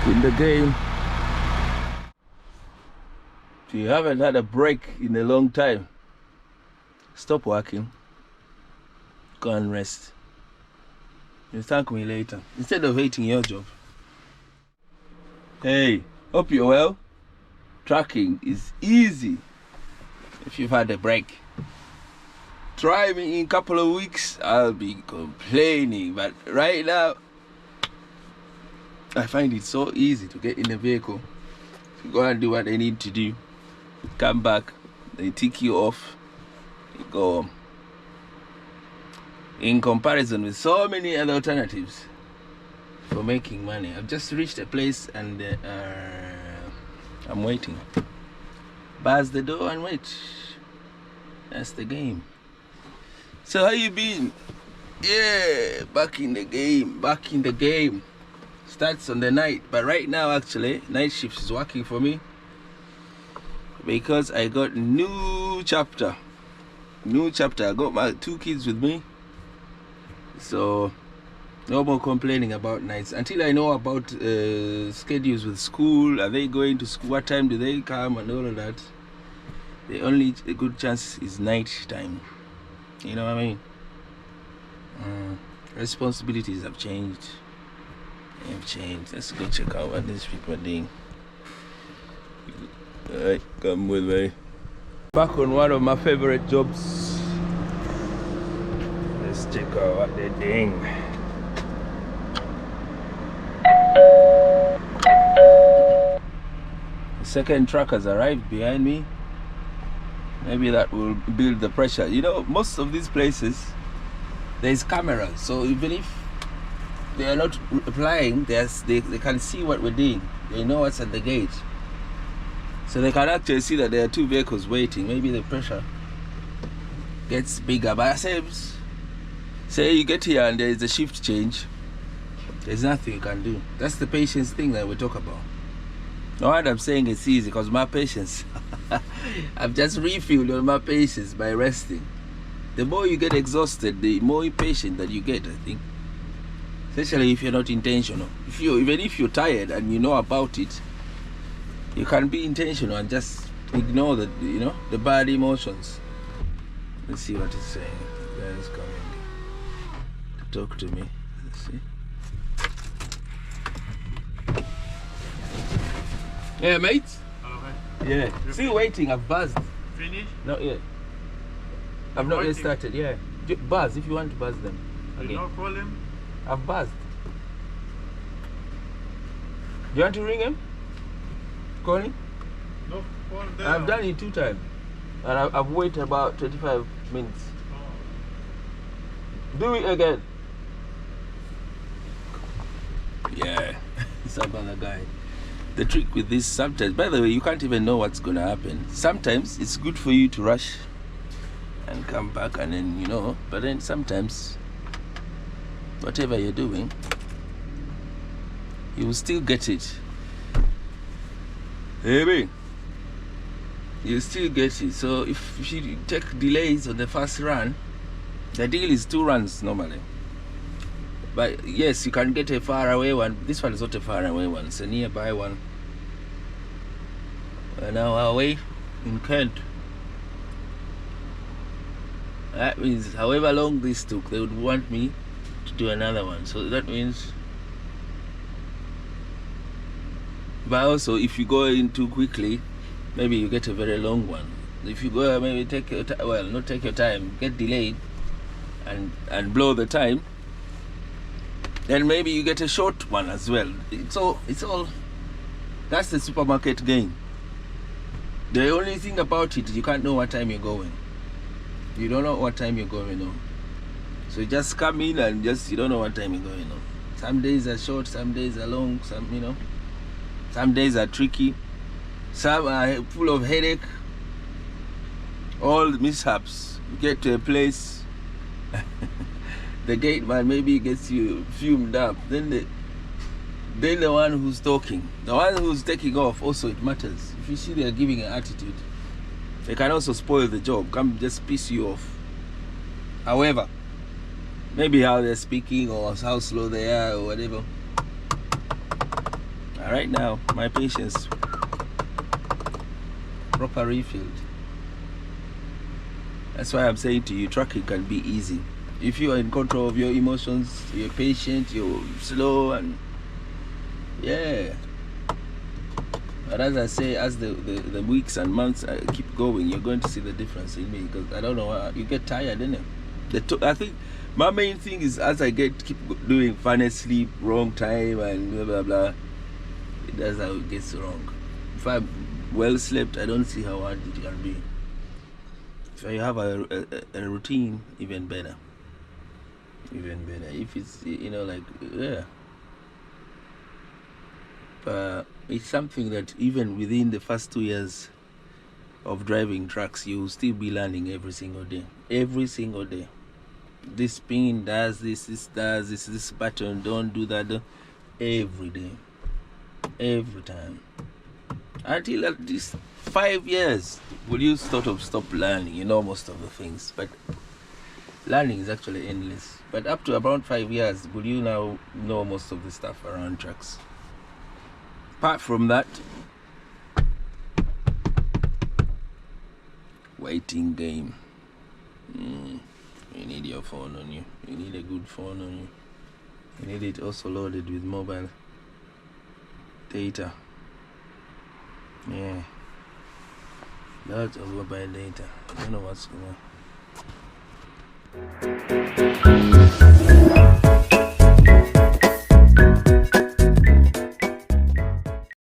in the game. If you haven't had a break in a long time, stop working. Go and rest. You'll thank me later. Instead of hating your job. Hey, hope you're well. Tracking is easy if you've had a break. Try me in a couple of weeks, I'll be complaining. But right now, I find it so easy to get in the vehicle, to go and do what I need to do, come back, they tick you off, you go home. In comparison with so many other alternatives for making money. I've just reached a place and I'm waiting. Buzz the door and wait. That's the game. So how you been? Yeah, back in the game. Starts on the night, but right now actually night shift is working for me because I got new chapter. I got my 2 kids with me, so no more complaining about nights until I know about schedules with school. Are they going to school? What time do they come and all of that? The only good chance is night time. You know what I mean? Responsibilities have changed. Let's go check out what these people are doing. Alright, come with me. Back on one of my favorite jobs. Let's check out what they're doing. The second truck has arrived behind me. Maybe that will build the pressure. You know, most of these places, there's cameras, so even if they are not applying, they can see what we're doing. They know what's at the gate, so they can actually see that there are 2 vehicles waiting. Maybe the pressure gets bigger. But say you get here and there is a shift change, there's nothing you can do. That's the patience thing that we talk about. No, what I'm saying it's easy because my patience I've just refilled on my patience by resting. The more you get exhausted, the more impatient that you get, I think. Especially if you're not intentional. Even if you're tired and you know about it, you can be intentional and just ignore the bad emotions. Let's see what it's saying. The guy is coming to talk to me. Let's see. Yeah, mate. Hello, mate. Yeah. Still waiting. I've buzzed. Finished? Not yet. I've not yet started. Yeah. Buzz if you want to buzz them. Did you not call him? I've buzzed. Do you want to ring him? Call him? No, call them. I've done it 2 times. And I've waited about 25 minutes. Do it again. Yeah. Some other guy. The trick with this sometimes, by the way, you can't even know what's going to happen. Sometimes it's good for you to rush and come back and then, but then sometimes whatever you're doing, you will still get it. Maybe you still get it. So if you take delays on the first run, the deal is 2 runs normally. But yes, you can get a far away one. This one is not a far away one, it's a nearby one. We're now away in Kent. That means however long this took, they would want me to do another one. So that means, but also if you go in too quickly, maybe you get a very long one. If you go maybe take your time, well, not take your time, get delayed and blow the time, then maybe you get a short one as well. It's all that's the supermarket game. The only thing about it is you can't know what time you're going. You don't know what time you're going on. So you just come in and you don't know what time you're going on. Some days are short, some days are long, some days are tricky, some are full of headache. All the mishaps. You get to a place, the gate man maybe gets you fumed up. Then the one who's talking, the one who's taking off, also it matters. If you see they're giving an attitude, they can also spoil the job, come just piss you off. However, maybe how they're speaking or how slow they are or whatever, Right now, my patience proper refilled. That's why I'm saying to you, trucking can be easy if you are in control of your emotions. You're patient, you're slow, and yeah. But as I say, as the weeks and months keep going, you're going to see the difference in me, because I don't know, you get tired, innit? I think my main thing is, as I keep doing funny sleep, wrong time, and blah blah blah, that's how it gets wrong. If I'm well slept, I don't see how hard it can be. If I have a routine, even better. Even better. If it's, you know, like, yeah. It's something that even within the first 2 years of driving trucks, you will still be learning every single day. Every single day. This pin does this, this does this button, don't do that. Every day. Every time. Until at least 5 years will you sort of stop learning, you know, most of the things. But learning is actually endless. But up to about 5 years will you now know most of the stuff around trucks. Apart from that, waiting game. You need your phone on you. You need a good phone on you. You need it also loaded with mobile data. Yeah. Lots of mobile data. I don't know what's going on.